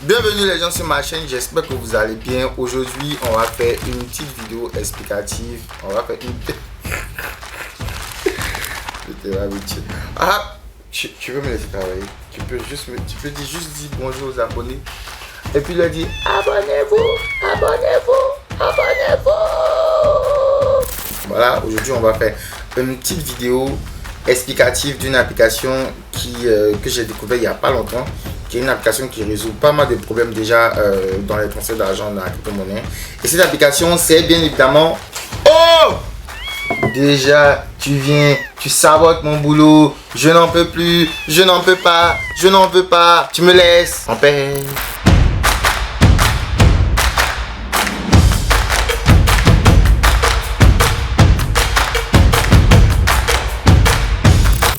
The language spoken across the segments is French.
Bienvenue les gens sur ma chaîne, j'espère que vous allez bien. Aujourd'hui on va faire une petite vidéo explicative. On va faire une... tu veux me laisser travailler? Tu peux juste dire bonjour aux abonnés. Et puis leur dire abonnez-vous, abonnez-vous, abonnez-vous. Voilà, aujourd'hui on va faire une petite vidéo explicative d'une application que j'ai découvert il n'y a pas longtemps, qui est une application qui résout pas mal de problèmes déjà dans les transferts d'argent dans la crypto-monnaie. Et cette application, c'est bien évidemment... Oh! Déjà, tu viens, tu sabotes mon boulot. Je n'en peux plus, je n'en peux pas, je n'en veux pas. Tu me laisses en paix.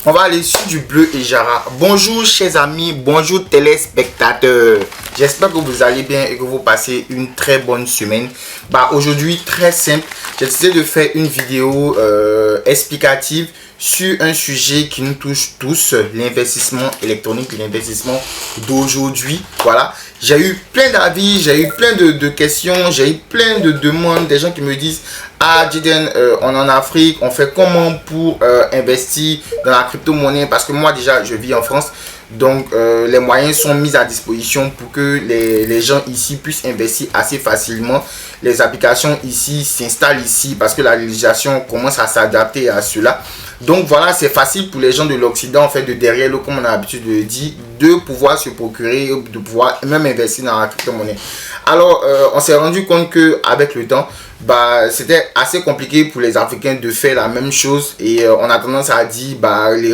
On va aller sur du bleu et Jara. Bonjour chers amis, bonjour téléspectateurs. J'espère que vous allez bien et que vous passez une très bonne semaine. Aujourd'hui, très simple, j'ai décidé de faire une vidéo explicative sur un sujet qui nous touche tous, l'investissement électronique, l'investissement d'aujourd'hui. Voilà, j'ai eu plein d'avis, j'ai eu plein de questions, j'ai eu plein de demandes, des gens qui me disent: ah Jiden, on est en Afrique, on fait comment pour investir dans la crypto-monnaie? Parce que moi déjà je vis en France, donc les moyens sont mis à disposition pour que les gens ici puissent investir assez facilement. Les applications ici s'installent ici parce que la législation commence à s'adapter à cela. Donc voilà, c'est facile pour les gens de l'Occident, en fait, de derrière l'eau, comme on a l'habitude de le dire, de pouvoir se procurer, de pouvoir même investir dans la crypto-monnaie. Alors, on s'est rendu compte que avec le temps, c'était assez compliqué pour les Africains de faire la même chose. Et on a tendance à dire,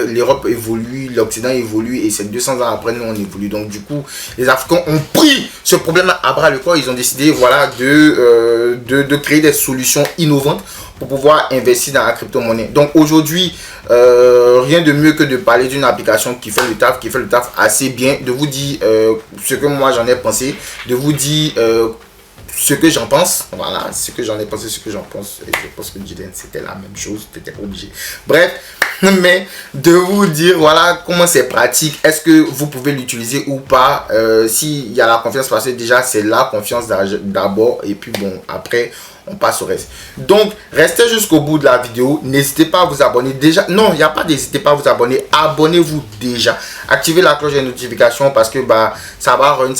l'Europe évolue, l'Occident évolue, et c'est 200 ans après, nous, on évolue. Donc du coup, les Africains ont pris ce problème à bras le corps. Ils ont décidé, voilà, de créer des solutions innovantes pour pouvoir investir dans la crypto-monnaie. Donc aujourd'hui, rien de mieux que de parler d'une application qui fait le taf assez bien, de vous dire ce que moi j'en ai pensé, de vous dire ce que j'en pense. Voilà, ce que j'en ai pensé, ce que j'en pense. Et je pense que Jiden, c'était la même chose, t'étais pas obligé. Bref, mais de vous dire voilà comment c'est pratique, est-ce que vous pouvez l'utiliser ou pas, s'il y a la confiance, parce que déjà c'est la confiance d'abord, et puis bon, après on passe au reste. Donc restez jusqu'au bout de la vidéo, n'hésitez pas à vous abonner déjà. Non, il n'y a pas d'hésitez pas à vous abonner, abonnez-vous déjà, activez la cloche de notification parce que ça va run,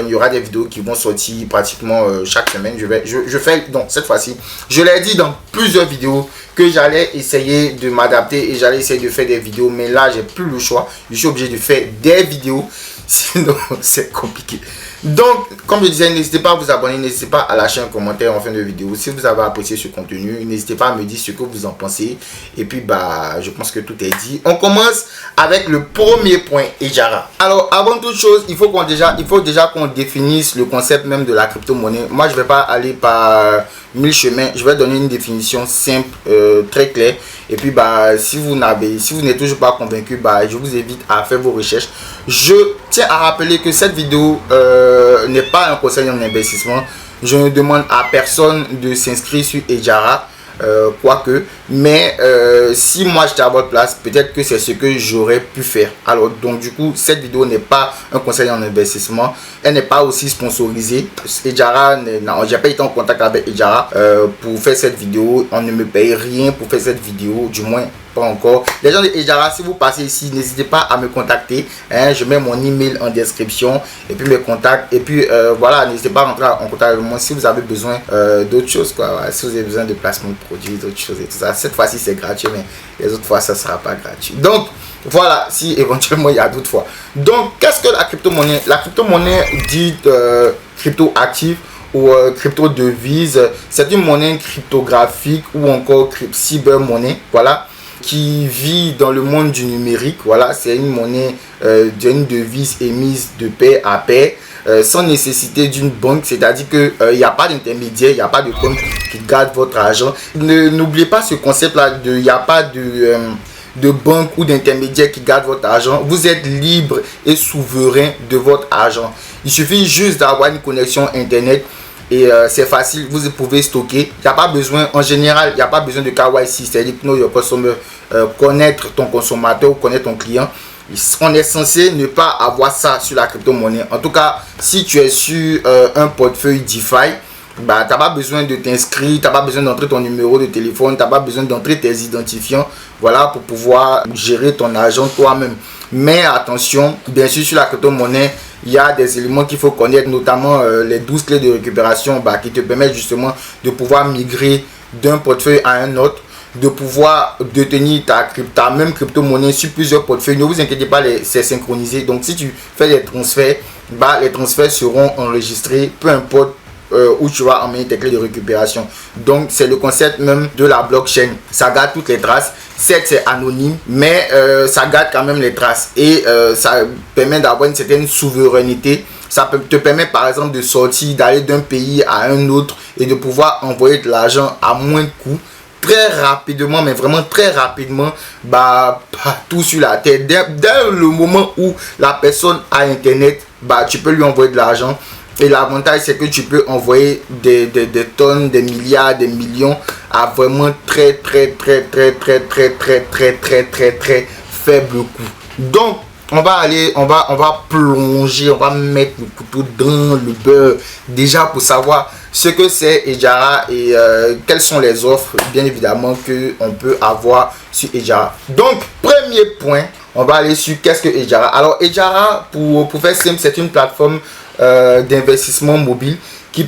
il y aura des vidéos qui vont sortir pratiquement chaque semaine. Je fais donc cette fois-ci, je l'ai dit dans plusieurs vidéos que j'allais essayer de m'adapter et j'allais essayer de faire des vidéos, mais là j'ai plus le choix, je suis obligé de faire des vidéos, sinon c'est compliqué. Donc, comme je disais, n'hésitez pas à vous abonner, n'hésitez pas à lâcher un commentaire en fin de vidéo. Si vous avez apprécié ce contenu, n'hésitez pas à me dire ce que vous en pensez. Et puis, je pense que tout est dit. On commence avec le premier point, Ejara. Alors, avant toute chose, il faut déjà qu'on définisse le concept même de la crypto-monnaie. Moi, je ne vais pas aller par 1000 chemins. Je vais donner une définition simple, très claire. Et puis, si vous n'êtes toujours pas convaincu, je vous invite à faire vos recherches. Je tiens à rappeler que cette vidéo n'est pas un conseil en investissement. Je ne demande à personne de s'inscrire sur Ejara, quoique, mais si moi j'étais à votre place, peut-être que c'est ce que j'aurais pu faire. Alors donc du coup, cette vidéo n'est pas un conseil en investissement, elle n'est pas aussi sponsorisée. Ejara, j'ai pas été en contact avec Ejara pour faire cette vidéo. On ne me paye rien pour faire cette vidéo, du moins pas encore. Les gens de Ejara, si vous passez ici, n'hésitez pas à me contacter, je mets mon email en description et puis mes contacts, et puis voilà, n'hésitez pas à rentrer en contact avec moi si vous avez besoin d'autres choses, quoi. Voilà, si vous avez besoin de placement de produits, d'autres choses et tout ça. Cette fois-ci c'est gratuit, mais les autres fois ça sera pas gratuit. Donc voilà, si éventuellement il y a d'autres fois. Donc qu'est-ce que la crypto-monnaie? La crypto-monnaie dite crypto-active ou crypto-devise, c'est une monnaie cryptographique ou encore cyber-monnaie, voilà, qui vit dans le monde du numérique. Voilà, c'est une monnaie d'une devise émise de pair à pair, sans nécessité d'une banque, c'est-à-dire que il n'y a pas d'intermédiaire, il n'y a pas de banque qui garde votre argent. N'oubliez pas ce concept là, il n'y a pas de banque ou d'intermédiaire qui garde votre argent. Vous êtes libre et souverain de votre argent. Il suffit juste d'avoir une connexion internet et c'est facile, vous pouvez stocker. Il n'y a pas besoin, en général, il n'y a pas besoin de KYC, c'est-à-dire know your customer, connaître ton consommateur ou connaître ton client. on est censé ne pas avoir ça sur la crypto-monnaie. En tout cas, si tu es sur un portefeuille DeFi, bah, tu n'as pas besoin de t'inscrire, tu n'as pas besoin d'entrer ton numéro de téléphone, tu n'as pas besoin d'entrer tes identifiants, voilà, pour pouvoir gérer ton argent toi-même. Mais attention, bien sûr, sur la crypto-monnaie, il y a des éléments qu'il faut connaître, notamment les 12 clés de récupération bah, qui te permettent justement de pouvoir migrer d'un portefeuille à un autre, de pouvoir détenir ta même crypto-monnaie sur plusieurs portefeuilles. Ne vous inquiétez pas, c'est synchronisé. Donc, si tu fais des transferts, bah, les transferts seront enregistrés, peu importe où tu vas emmener tes clés de récupération. Donc, c'est le concept même de la blockchain. Ça garde toutes les traces. Certes, c'est anonyme, mais ça garde quand même les traces. Et ça permet d'avoir une certaine souveraineté. Ça te permet par exemple de sortir, d'aller d'un pays à un autre et de pouvoir envoyer de l'argent à moins de coûts. Très rapidement, mais vraiment très rapidement, bah, partout sur la terre. Dès le moment où la personne a internet, bah, tu peux lui envoyer de l'argent. Et l'avantage, c'est que tu peux envoyer des tonnes, des milliards, des millions à vraiment très faible coût. Donc, on va plonger, on va mettre le couteau dans le beurre déjà pour savoir ce que c'est Hedjara et quelles sont les offres, bien évidemment, qu'on peut avoir sur Hedjara. Donc, premier point, on va aller sur qu'est-ce que Hedjara. Alors, Hedjara, pour faire simple, c'est une plateforme d'investissement mobile qui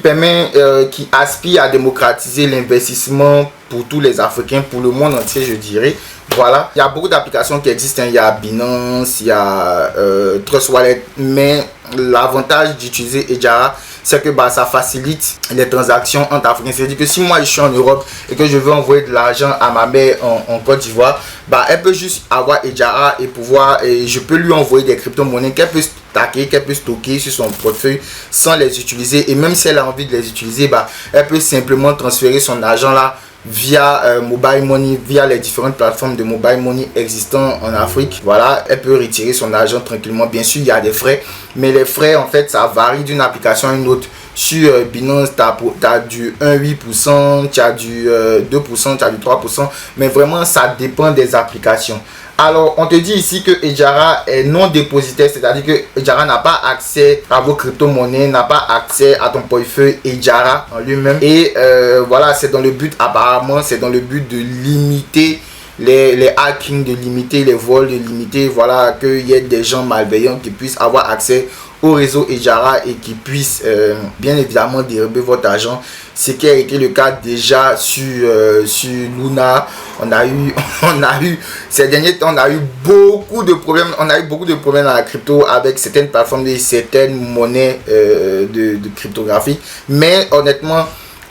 aspire à démocratiser l'investissement pour tous les Africains, pour le monde entier, je dirais. Voilà, il y a beaucoup d'applications qui existent, hein. Il y a Binance, il y a Trust Wallet, mais l'avantage d'utiliser Hedjara, c'est que bah, ça facilite les transactions entre Africains. C'est-à-dire que si moi je suis en Europe et que je veux envoyer de l'argent à ma mère en Côte d'Ivoire, bah, elle peut juste avoir Hedjara et je peux lui envoyer des crypto-monnaies qu'elle peut stacker, qu'elle peut stocker sur son portefeuille sans les utiliser. Et même si elle a envie de les utiliser, bah, elle peut simplement transférer son argent là via mobile money, via les différentes plateformes de mobile money existant en Afrique. Voilà, elle peut retirer son argent tranquillement. Bien sûr, il y a des frais, mais les frais en fait ça varie d'une application à une autre. Sur Binance, tu as du 1,8%, tu as du 2%, tu as du 3%, mais vraiment ça dépend des applications. Alors, on te dit ici que Hedjara est non dépositaire, c'est-à-dire que Hedjara n'a pas accès à vos crypto-monnaies, n'a pas accès à ton portefeuille Hedjara en lui-même. Et voilà, c'est dans le but, apparemment, c'est dans le but de limiter les hackings, de limiter les vols, de limiter, voilà, qu'il y ait des gens malveillants qui puissent avoir accès au réseau Hedjara et qui puissent bien évidemment dérober votre argent, ce qui a été le cas déjà sur Luna. On a eu ces derniers temps, on a eu beaucoup de problèmes dans la crypto avec certaines plateformes et certaines monnaies de cryptographie, mais honnêtement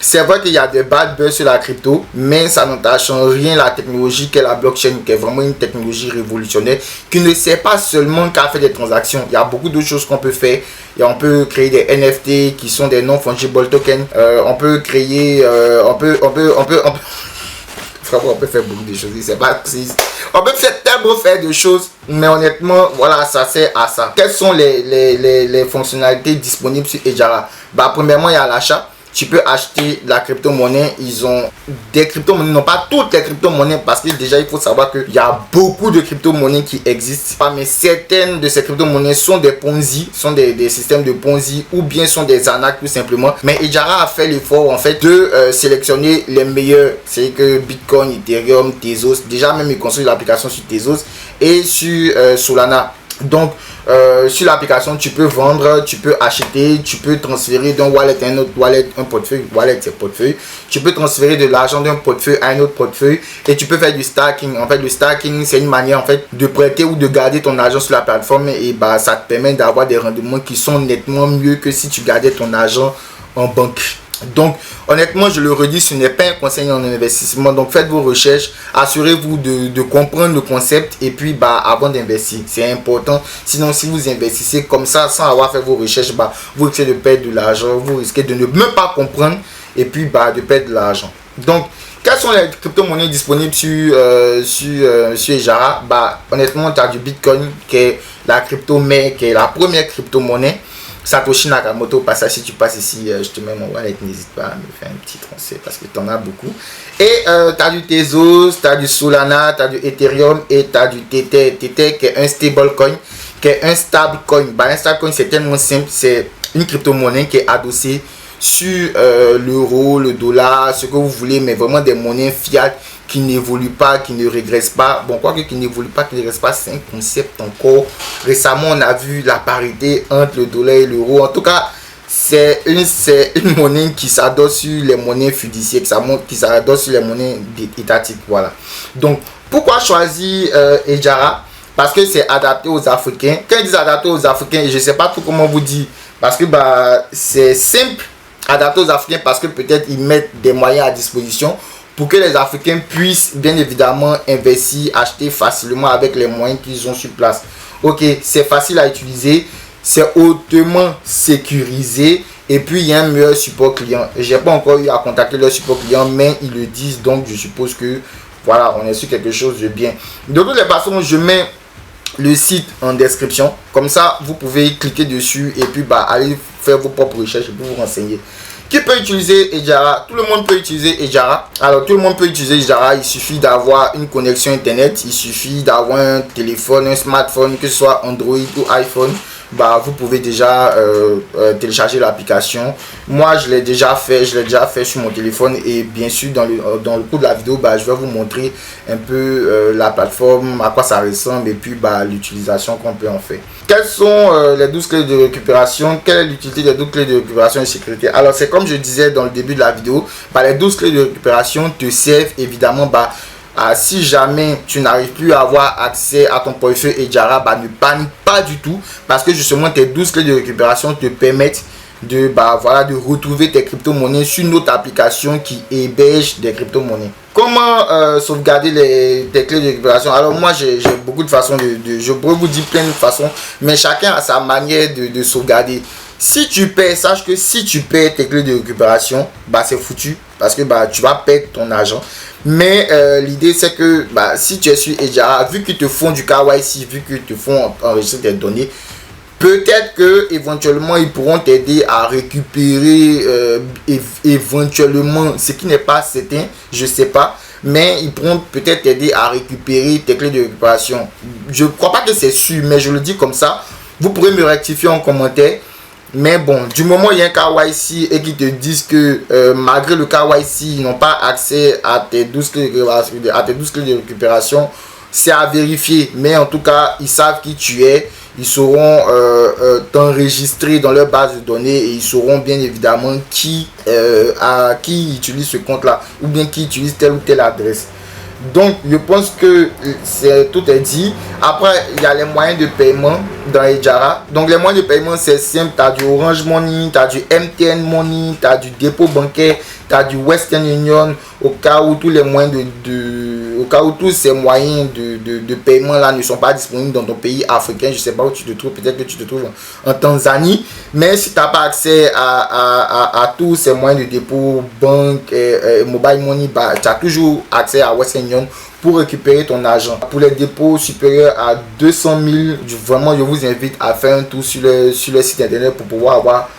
c'est vrai qu'il y a des bad buzz sur la crypto, mais ça n'entache en rien la technologie qu'est la blockchain, qui est vraiment une technologie révolutionnaire, qui ne sert pas seulement qu'à faire des transactions. Il y a beaucoup d'autres choses qu'on peut faire. Et on peut créer des NFT qui sont des non-fungible tokens. On peut créer, on peut faire beaucoup de choses. C'est pas précis. On peut tellement faire de choses, mais honnêtement, voilà, ça sert à ça. Quelles sont les fonctionnalités disponibles sur Hedjara? Bah, premièrement, il y a l'achat. Tu peux acheter la crypto-monnaie. Ils ont des crypto-monnaies, non pas toutes les crypto-monnaies, parce que déjà il faut savoir qu'il y a beaucoup de crypto-monnaies qui existent. Mais certaines de ces crypto-monnaies sont des Ponzi, sont des systèmes de Ponzi, ou bien sont des arnaques tout simplement. Mais Hedjara a fait l'effort en fait de sélectionner les meilleurs. C'est que Bitcoin, Ethereum, Tezos. Déjà même ils construisent l'application sur Tezos et sur Solana. Donc sur l'application tu peux vendre, tu peux acheter, tu peux transférer d'un wallet à un autre wallet, un portefeuille, wallet c'est portefeuille, tu peux transférer de l'argent d'un portefeuille à un autre portefeuille et tu peux faire du stacking. En fait le stacking c'est une manière en fait de prêter ou de garder ton argent sur la plateforme et bah ça te permet d'avoir des rendements qui sont nettement mieux que si tu gardais ton argent en banque. Donc honnêtement je le redis, ce n'est pas un conseil en investissement, donc faites vos recherches, assurez-vous de comprendre le concept et puis bah avant d'investir, c'est important. Sinon si vous investissez comme ça sans avoir fait vos recherches, bah vous risquez de perdre de l'argent, vous risquez de ne même pas comprendre et puis bah de perdre de l'argent. Donc quelles sont les crypto-monnaies disponibles sur Hedjara? Bah honnêtement tu as du Bitcoin qui est la crypto mère, qui est la première crypto-monnaie, Satoshi Nakamoto. Au passage, si tu passes ici, je te mets mon wallet, n'hésite pas à me faire un petit transfert parce que tu en as beaucoup. Et tu as du Tezos, tu as du Solana, tu as du Ethereum et tu as du Tether. Tether qui est un stablecoin, qui est un stablecoin. Un stablecoin, c'est tellement simple, c'est une crypto-monnaie qui est adossée sur l'euro, le dollar, ce que vous voulez, mais vraiment des monnaies fiat qui n'évoluent pas, qui ne régressent pas. Bon, quoi que qui n'évoluent pas, qui ne régressent pas, c'est un concept encore. Récemment, on a vu la parité entre le dollar et l'euro. En tout cas, c'est une monnaie qui s'adosse sur les monnaies fiduciaires, qui s'adosse sur les monnaies étatiques. Voilà. Donc, pourquoi choisir Hedjara? Parce que c'est adapté aux Africains. Quand ils disent adapté aux Africains, je ne sais pas tout comment vous dire. Parce que c'est simple, adapté aux Africains, parce que peut-être ils mettent des moyens à disposition pour que les Africains puissent bien évidemment investir, acheter facilement avec les moyens qu'ils ont sur place. Ok, c'est facile à utiliser, c'est hautement sécurisé et puis il y a un meilleur support client. J'ai pas encore eu à contacter leur support client, mais ils le disent, donc je suppose que voilà, on est sur quelque chose de bien. De toutes les façons, je mets le site en description, comme ça vous pouvez cliquer dessus et puis aller faire vos propres recherches pour vous renseigner. Qui peut utiliser Hedjara? Tout le monde peut utiliser Hedjara. Alors tout le monde peut utiliser Hedjara, il suffit d'avoir une connexion internet, il suffit d'avoir un téléphone, un smartphone, que ce soit Android ou iPhone. Vous pouvez déjà télécharger l'application. Moi je l'ai déjà fait sur mon téléphone et bien sûr dans le cours de la vidéo je vais vous montrer un peu la plateforme, à quoi ça ressemble et puis l'utilisation qu'on peut en faire. Quelles sont les 12 clés de récupération? Quelle est l'utilité des 12 clés de récupération et sécurité? Alors c'est comme je disais dans le début de la vidéo, les 12 clés de récupération te servent évidemment si jamais tu n'arrives plus à avoir accès à ton portefeuille Hedjara, ne panique pas du tout, parce que justement tes 12 clés de récupération te permettent de retrouver tes crypto-monnaies sur une autre application qui héberge des crypto-monnaies. Comment sauvegarder tes clés de récupération? Alors moi j'ai beaucoup de façons je pourrais vous dire plein de façons, mais chacun a sa manière de sauvegarder. Si tu perds, sache que si tu perds tes clés de récupération, c'est foutu, parce que tu vas perdre ton argent. Mais l'idée c'est que si tu es sur Hedjara, vu qu'ils te font du KYC, vu qu'ils te font enregistrer tes données, peut-être que éventuellement ils pourront t'aider à récupérer éventuellement, ce qui n'est pas certain, je sais pas, mais ils pourront peut-être t'aider à récupérer tes clés de récupération. Je crois pas que c'est sûr, mais je le dis comme ça. Vous pourrez me rectifier en commentaire. Mais bon, du moment où il y a un KYC et qu'ils te disent que malgré le KYC, ils n'ont pas accès à tes 12 clés de récupération, c'est à vérifier. Mais en tout cas, ils savent qui tu es. Ils sauront t'enregistrer dans leur base de données et ils sauront bien évidemment qui utilise ce compte-là ou bien qui utilise telle ou telle adresse. Donc je pense que tout est dit. Après il y a les moyens de paiement dans Hedjara. Donc les moyens de paiement c'est simple. Tu as du Orange Money, tu as du MTN Money, tu as du dépôt bancaire, tu as du Western Union. Au cas où tous les moyens au cas où tous ces moyens de paiement là ne sont pas disponibles dans ton pays africain, je sais pas où tu te trouves, peut-être que tu te trouves en Tanzanie, mais si tu n'as pas accès à tous ces moyens de dépôt, banque, mobile money, tu as toujours accès à Western Union pour récupérer ton argent. Pour les dépôts supérieurs à 200 000, vraiment je vous invite à faire un tour sur le site internet pour pouvoir avoir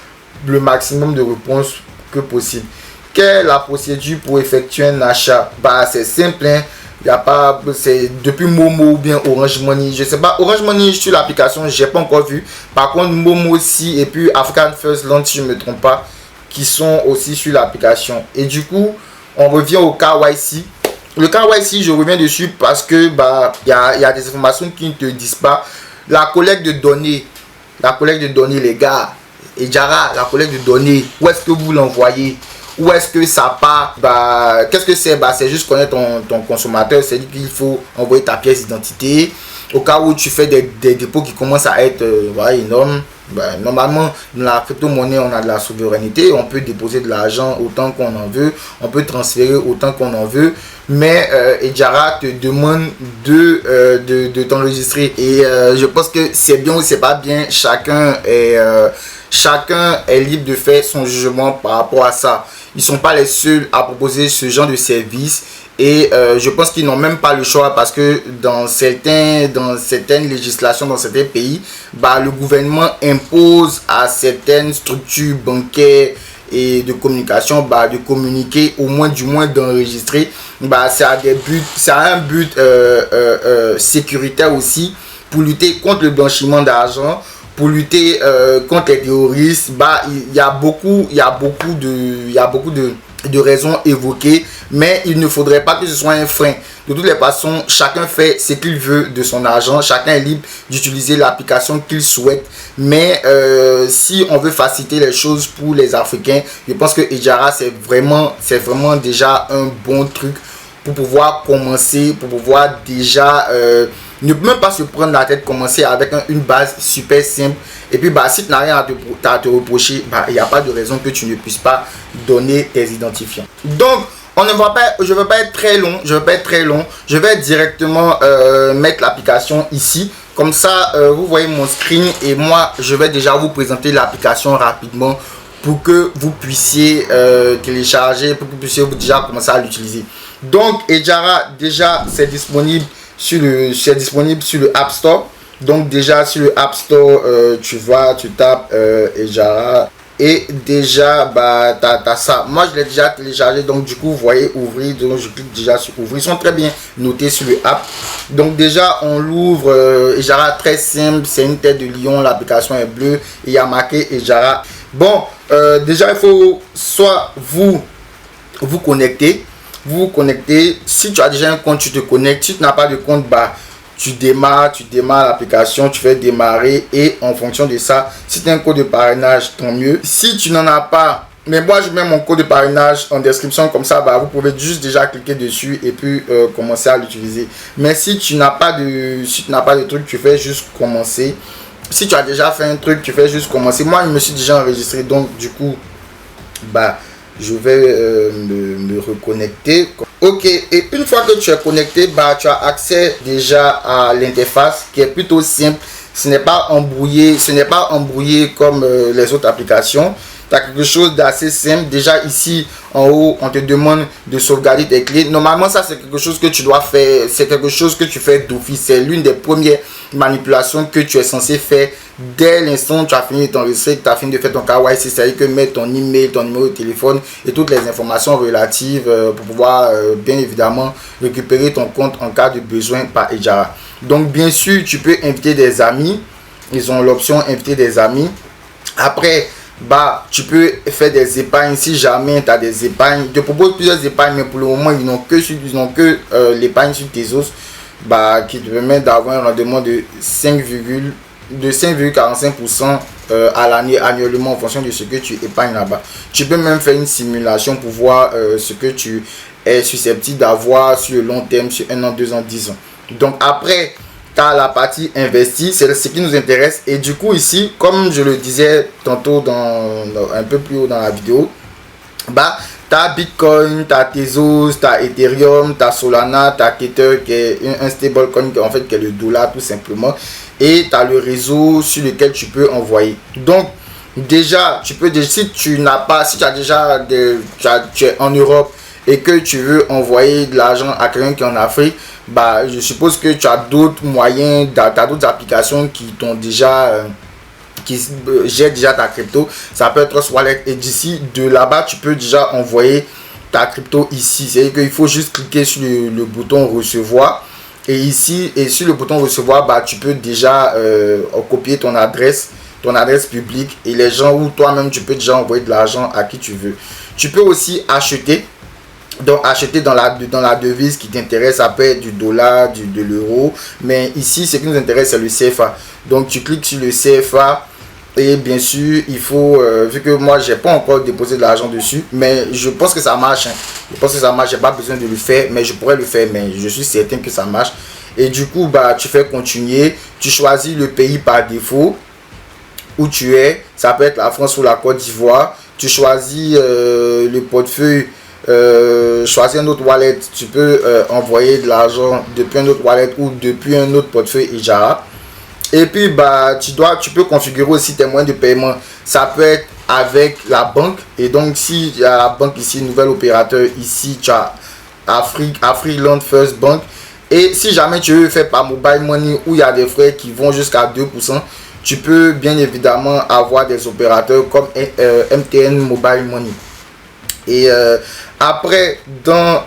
le maximum de réponses que possible. Quelle est la procédure pour effectuer un achat? C'est simple, hein. Il y a pas, c'est depuis Momo ou bien Orange Money, je sais pas. Orange Money sur l'application, j'ai pas encore vu. Par contre Momo aussi et puis African First Land, si je me trompe pas, qui sont aussi sur l'application. Et du coup, on revient au KYC. Le KYC, je reviens dessus parce que il y a des informations qui ne te disent pas. La collecte de données, les gars, Hedjara, la collecte de données, où est-ce que vous l'envoyez? Où est-ce que ça part? Qu'est-ce que c'est? C'est juste connaître ton consommateur. C'est qu'il faut envoyer ta pièce d'identité. Au cas où tu fais des dépôts qui commencent à être énormes. Normalement, dans la crypto-monnaie, on a de la souveraineté. On peut déposer de l'argent autant qu'on en veut. On peut transférer autant qu'on en veut. Mais Hedjara te demande de t'enregistrer. Et je pense que c'est bien ou c'est pas bien. Chacun est libre de faire son jugement par rapport à ça. Ils ne sont pas les seuls à proposer ce genre de service. Et je pense qu'ils n'ont même pas le choix parce que dans certaines législations, dans certains pays, bah, le gouvernement impose à certaines structures bancaires et de communication bah, de communiquer, au moins du moins d'enregistrer. Bah, ça a un but sécuritaire aussi pour lutter contre le blanchiment d'argent, pour lutter contre les terroristes. Bah, il y a beaucoup de raisons évoquées, mais il ne faudrait pas que ce soit un frein. De toutes les façons, chacun fait ce qu'il veut de son argent, chacun est libre d'utiliser l'application qu'il souhaite, mais si on veut faciliter les choses pour les Africains, je pense que Ejara c'est vraiment déjà un bon truc pour pouvoir commencer, pour pouvoir déjà ne même pas se prendre la tête, commencer avec une base super simple. Et puis bah, si tu n'as rien à te reprocher, bah, il n'y a pas de raison que tu ne puisses pas donner tes identifiants. Donc je ne veux pas être très long, je vais directement mettre l'application ici. Comme ça, vous voyez mon screen et moi, je vais déjà vous présenter l'application rapidement pour que vous puissiez télécharger, pour que vous puissiez déjà commencer à l'utiliser. Donc, Ejara, déjà, c'est disponible sur le App Store. Donc, déjà, sur le App Store, tu tapes Ejara. Et déjà, bah, t'as ça. Moi, je l'ai déjà téléchargé. Donc, du coup, vous voyez, ouvrir. Donc, je clique déjà sur ouvrir. Ils sont très bien notés sur le app. Donc, déjà, on l'ouvre. Ejara, très simple. C'est une tête de lion. L'application est bleue. Et il y a marqué Ejara. Bon, déjà, il faut soit vous connecter. Si tu as déjà un compte, tu te connectes. Si tu n'as pas de compte, bah, tu démarres l'application, tu fais démarrer et en fonction de ça, si tu as un code de parrainage, tant mieux. Si tu n'en as pas, mais moi je mets mon code de parrainage en description, comme ça bah, vous pouvez juste déjà cliquer dessus et puis commencer à l'utiliser. Mais si tu n'as pas de truc, tu fais juste commencer. Si tu as déjà fait un truc, tu fais juste commencer. Moi je me suis déjà enregistré, donc du coup bah je vais me reconnecter. Ok, et une fois que tu es connecté, bah, tu as accès déjà à l'interface qui est plutôt simple. Ce n'est pas embrouillé comme les autres applications. Tu as quelque chose d'assez simple. Déjà ici en haut, on te demande de sauvegarder tes clés. Normalement, ça c'est quelque chose que tu dois faire. C'est quelque chose que tu fais d'office. C'est l'une des premières manipulations que tu es censé faire dès l'instant où tu as fini de t'enregistrer, tu as fini de faire ton KYC. C'est-à-dire que mettre ton email, ton numéro de téléphone et toutes les informations relatives pour pouvoir bien évidemment récupérer ton compte en cas de besoin par Ejara. Donc bien sûr, tu peux inviter des amis. Ils ont l'option inviter des amis. Après, bah, tu peux faire des épargnes si jamais tu as des épargnes. Je te propose plusieurs épargnes, mais pour le moment, ils n'ont que l'épargne sur Tezos, bah, qui te permet d'avoir un rendement de 5,45% à l'année annuellement en fonction de ce que tu épargnes là-bas. Tu peux même faire une simulation pour voir ce que tu es susceptible d'avoir sur le long terme, sur 1 an, 2 ans, 10 ans. Donc après, tu as la partie investie, c'est ce qui nous intéresse. Et du coup ici, comme je le disais tantôt un peu plus haut dans la vidéo, bah, tu as Bitcoin, tu as Tezos, tu as Ethereum, tu as Solana, tu as Tether qui est un stablecoin en fait qui est le dollar tout simplement. Et tu as le réseau sur lequel tu peux envoyer. Donc déjà, si tu es en Europe et que tu veux envoyer de l'argent à quelqu'un qui est en Afrique, bah, je suppose que tu as d'autres moyens, tu as d'autres applications qui t'ont déjà qui gèrent déjà ta crypto. Ça peut être Trust Wallet et d'ici de là-bas tu peux déjà envoyer ta crypto ici. C'est-à-dire qu'il faut juste cliquer sur le bouton recevoir et ici et sur le bouton recevoir, bah, tu peux déjà copier ton adresse publique et les gens ou toi-même tu peux déjà envoyer de l'argent à qui tu veux. Tu peux aussi acheter. Donc acheter dans la devise qui t'intéresse, ça peut être du dollar, de l'euro, mais ici ce qui nous intéresse c'est le CFA. Donc tu cliques sur le CFA et bien sûr il faut, vu que moi j'ai pas encore déposé de l'argent dessus, mais je pense que ça marche, hein. Je pense que ça marche, j'ai pas besoin de le faire, mais je pourrais le faire, mais je suis certain que ça marche. Et du coup bah tu fais continuer, tu choisis le pays par défaut où tu es, ça peut être la France ou la Côte d'Ivoire, tu choisis le portefeuille. Choisir un autre wallet, tu peux envoyer de l'argent depuis un autre wallet ou depuis un autre portefeuille Ejara. Et puis bah tu peux configurer aussi tes moyens de paiement. Ça peut être avec la banque, et donc si il y a la banque ici, nouvel opérateur ici, tu as Afriland First Bank. Et si jamais tu veux faire par mobile money où il y a des frais qui vont jusqu'à 2%, tu peux bien évidemment avoir des opérateurs comme MTN Mobile Money. Et après dans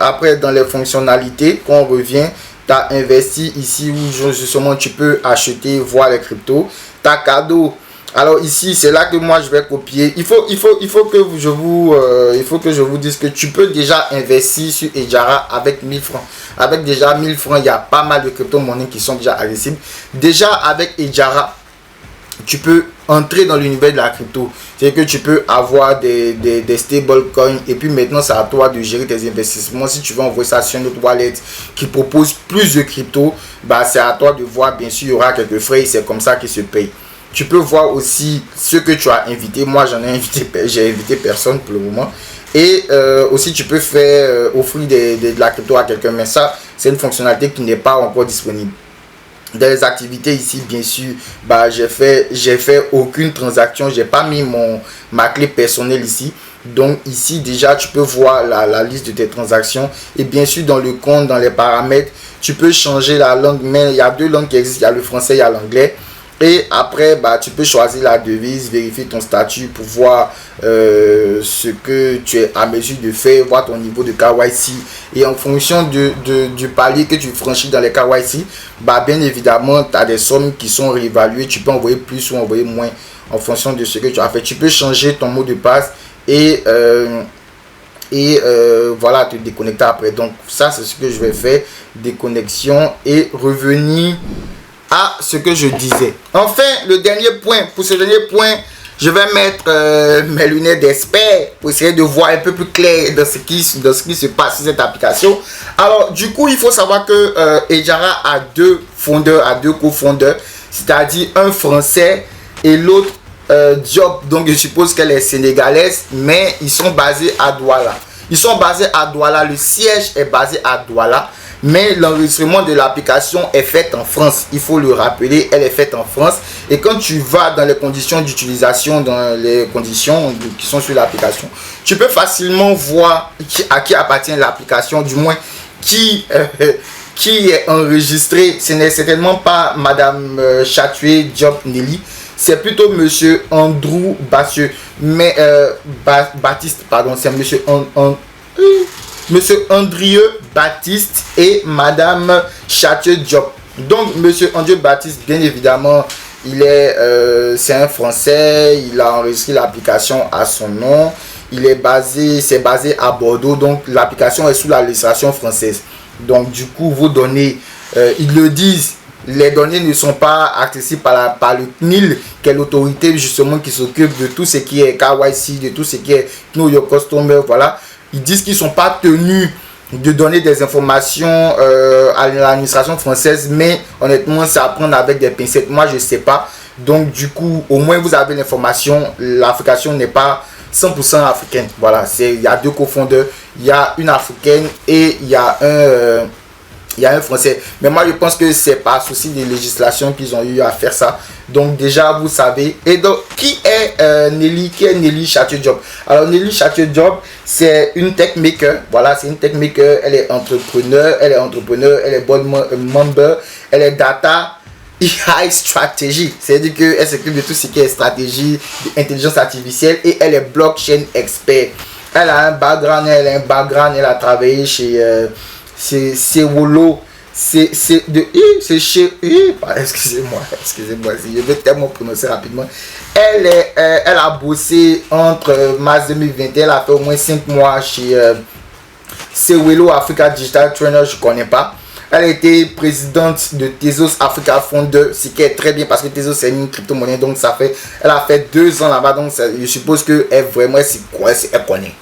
les fonctionnalités, quand on revient, tu as investi ici où justement tu peux acheter, voir les cryptos. Tu as cadeau. Alors ici, c'est là que moi je vais copier. Il faut que je vous dise que tu peux déjà investir sur Ejara avec 1000 francs. Avec déjà 1000 francs, il y a pas mal de crypto-monnaies qui sont déjà accessibles. Déjà avec Ejara, tu peux entrer dans l'univers de la crypto. C'est que tu peux avoir des stablecoins et puis maintenant c'est à toi de gérer tes investissements. Si tu veux envoyer ça sur une autre wallet qui propose plus de crypto, bah c'est à toi de voir. Bien sûr, il y aura quelques frais et c'est comme ça qu'ils se payent. Tu peux voir aussi ce que tu as invité. Moi, j'ai invité personne pour le moment. Et aussi, tu peux faire offrir de la crypto à quelqu'un. Mais ça, c'est une fonctionnalité qui n'est pas encore disponible. Dans les activités ici, bien sûr, bah, j'ai fait aucune transaction. J'ai pas mis ma clé personnelle ici. Donc ici, déjà, tu peux voir la liste de tes transactions. Et bien sûr, dans le compte, dans les paramètres, tu peux changer la langue. Mais il y a deux langues qui existent. Il y a le français, il y a l'anglais. Et après, bah, tu peux choisir la devise, vérifier ton statut pour voir ce que tu es à mesure de faire, voir ton niveau de KYC. Et en fonction du palier que tu franchis dans les KYC, bah, bien évidemment, tu as des sommes qui sont réévaluées. Tu peux envoyer plus ou envoyer moins en fonction de ce que tu as fait. Tu peux changer ton mot de passe et voilà, te déconnecter après. Donc, ça, c'est ce que je vais faire. Déconnexion et revenir à ce que je disais. Enfin, le dernier point, pour ce dernier point, je vais mettre mes lunettes d'expert pour essayer de voir un peu plus clair dans ce qui se passe sur cette application. Alors, du coup, il faut savoir que Ejara a deux cofondeurs, c'est-à-dire un français et l'autre Diop. Donc, je suppose qu'elle est sénégalaise, mais ils sont basés à Douala. Le siège est basé à Douala. Mais l'enregistrement de l'application est fait en France. Il faut le rappeler, elle est faite en France. Et quand tu vas dans les conditions d'utilisation, dans les conditions qui sont sur l'application, tu peux facilement voir à qui appartient l'application, du moins qui est enregistré. Ce n'est certainement pas Madame Chatoué Diop Nelly. C'est plutôt Monsieur Andrew Baptiste. Mais Baptiste, pardon, c'est Monsieur Andrieux Baptiste et Madame Chatoué Diop. Donc Monsieur Andrieux Baptiste, bien évidemment, c'est un Français. Il a enregistré l'application à son nom. C'est basé à Bordeaux. Donc l'application est sous la législation française. Donc du coup, vos données, ils le disent, les données ne sont pas accessibles par le CNIL, qui est l'autorité justement qui s'occupe de tout ce qui est KYC, de tout ce qui est Know Your Customer, voilà. Ils disent qu'ils ne sont pas tenus de donner des informations à l'administration française, mais honnêtement, c'est à prendre avec des pincettes. Moi, je ne sais pas. Donc, du coup, au moins, vous avez l'information. L'application n'est pas 100% africaine. Voilà, il y a deux cofondeurs. Il y a une africaine et il y a un français. Mais moi, je pense que c'est par souci de législation qu'ils ont eu à faire ça. Donc, déjà, vous savez. Et donc, qui est Nelly Chatoué Diop? Alors, Nelly Chatoué Diop, c'est une tech maker. Voilà, c'est une tech maker. Elle est entrepreneur. Elle est board member. Elle est data AI stratégie. C'est-à-dire qu'elle s'occupe de tout ce qui est stratégie, intelligence artificielle. Et elle est blockchain expert. Elle a un background. Elle a travaillé chez... c'est Wolo, excusez-moi, si je vais tellement prononcer rapidement. Elle a bossé entre mars 2021, elle a fait au moins 5 mois chez Sewelo Africa Digital Trainer, je connais pas. Elle a été présidente de Tezos Africa Founder, ce qui est très bien parce que Tezos c'est une crypto-monnaie, donc elle a fait 2 ans là-bas, donc je suppose que elle connaît.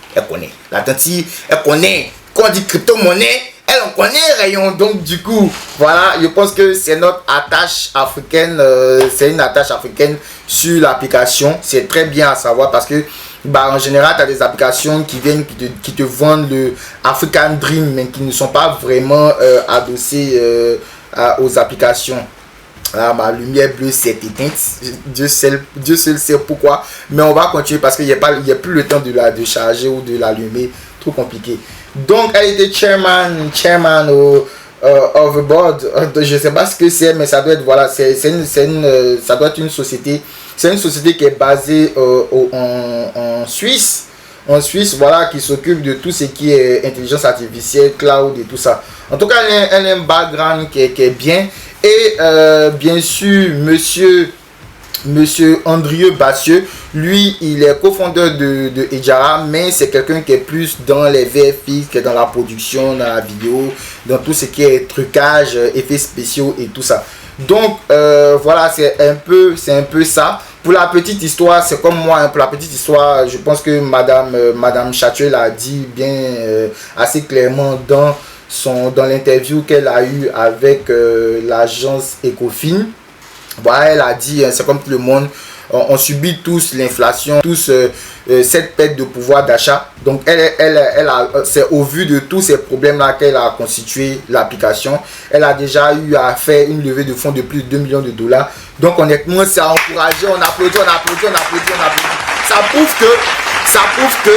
La tante, elle connaît. Quand on dit crypto-monnaie, elle en connaît rayon. Donc du coup, voilà, je pense que c'est notre attache africaine, c'est une attache africaine sur l'application. C'est très bien à savoir parce que en général, tu as des applications qui viennent, qui te vendent le African Dream, mais qui ne sont pas vraiment adossées aux applications. Là, ma lumière bleue s'est éteinte. Dieu seul sait pourquoi. Mais on va continuer parce qu'il n'y a plus le temps de charger ou de l'allumer. Trop compliqué. Donc elle était chairman of the board. Je sais pas ce que c'est, mais ça doit être, voilà, ça doit être une société. C'est une société qui est basée en Suisse. En Suisse, voilà, qui s'occupe de tout ce qui est intelligence artificielle, cloud et tout ça. En tout cas, elle a un background qui est bien. Et bien sûr, Monsieur Andrieux Bassieux, lui, il est cofondeur de Ejara, mais c'est quelqu'un qui est plus dans les VFX, qui est dans la production, dans la vidéo, dans tout ce qui est trucage, effets spéciaux et tout ça. Donc, voilà, c'est un peu ça. Pour la petite histoire, c'est comme moi, hein, pour la petite histoire, je pense que Madame Chatuel a dit bien assez clairement dans l'interview qu'elle a eu avec l'agence Ecofin. Voilà, elle a dit, c'est comme tout le monde, on subit tous l'inflation, tous cette perte de pouvoir d'achat. Donc c'est au vu de tous ces problèmes là qu'elle a constitué l'application. Elle a déjà eu à faire une levée de fonds de plus de 2 millions de dollars. Donc honnêtement, ça a encouragé, on applaudit. Ça prouve que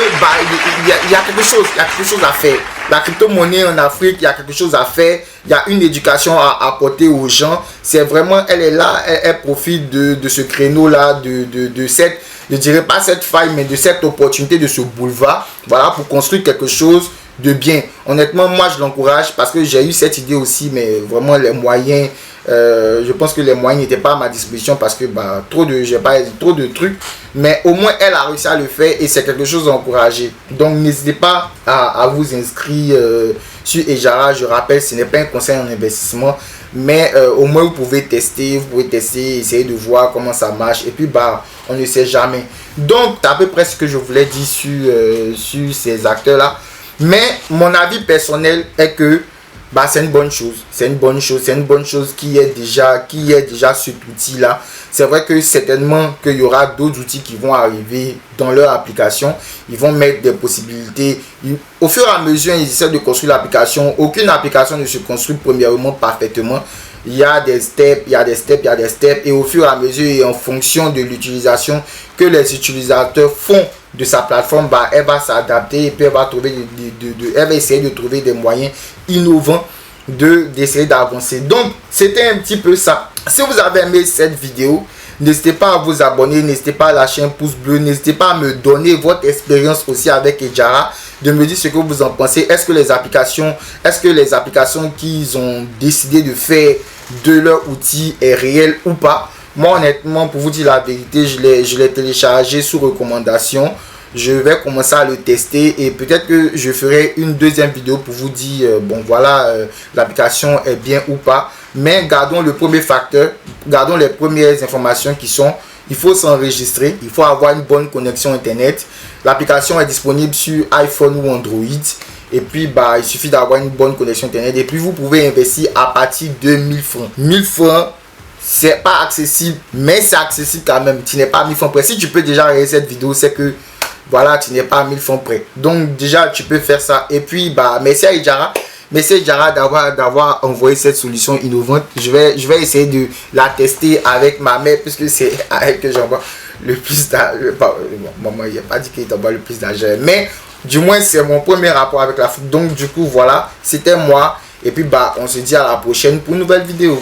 il y a quelque chose à faire. La crypto-monnaie en Afrique, il y a quelque chose à faire. Il y a une éducation à apporter aux gens. C'est vraiment, elle est là, elle profite de ce créneau-là, de cette, je dirais pas cette faille, mais de cette opportunité, de ce boulevard, voilà, pour construire quelque chose de bien. Honnêtement, moi, je l'encourage parce que j'ai eu cette idée aussi, mais vraiment, les moyens, je pense que les moyens n'étaient pas à ma disposition parce que j'ai pas trop de trucs, mais au moins elle a réussi à le faire et c'est quelque chose à encourager. Donc n'hésitez pas à vous inscrire sur Ejara. Je rappelle, ce n'est pas un conseil en investissement, mais au moins vous pouvez tester, essayer de voir comment ça marche et puis on ne sait jamais. Donc c'est à peu près ce que je voulais dire sur ces acteurs là, mais mon avis personnel est que c'est une bonne chose qui est déjà cet outil là. C'est vrai que certainement qu'il y aura d'autres outils qui vont arriver dans leur application. Ils vont mettre des possibilités. Au fur et à mesure, ils essaient de construire l'application. Aucune application ne se construit premièrement parfaitement. Il y a des steps. Et au fur et à mesure et en fonction de l'utilisation que les utilisateurs font de sa plateforme, elle va s'adapter et puis elle va essayer de trouver des moyens innovants d'essayer d'avancer. Donc c'était un petit peu ça. Si vous avez aimé cette vidéo, n'hésitez pas à vous abonner, n'hésitez pas à lâcher un pouce bleu, n'hésitez pas à me donner votre expérience aussi avec Ejara, de me dire ce que vous en pensez. Est-ce que les applications qu'ils ont décidé de faire de leur outil est réel ou pas? Moi honnêtement, pour vous dire la vérité, je l'ai téléchargé sous recommandation. Je vais commencer à le tester et peut-être que je ferai une deuxième vidéo pour vous dire bon voilà, l'application est bien ou pas. Mais gardons le premier facteur, gardons les premières informations qui sont: il faut s'enregistrer, il faut avoir une bonne connexion internet. L'application est disponible sur iPhone ou Android et puis il suffit d'avoir une bonne connexion internet et puis vous pouvez investir à partir de 1000 francs. 1000 francs, c'est pas accessible, mais c'est accessible quand même. Tu n'es pas à 1000 francs près. Si tu peux déjà réaliser cette vidéo, c'est que voilà, tu n'es pas à 1000 francs près. Donc déjà tu peux faire ça. Et puis merci à Ejara. Merci Ejara d'avoir envoyé cette solution innovante. Je vais essayer de la tester avec ma mère puisque c'est à elle que j'envoie le plus d'argent. Maman, il n'a pas dit qu'il t'envoie le plus d'argent, mais du moins c'est mon premier rapport avec la foot. Donc du coup voilà, c'était moi. Et puis on se dit à la prochaine pour une nouvelle vidéo.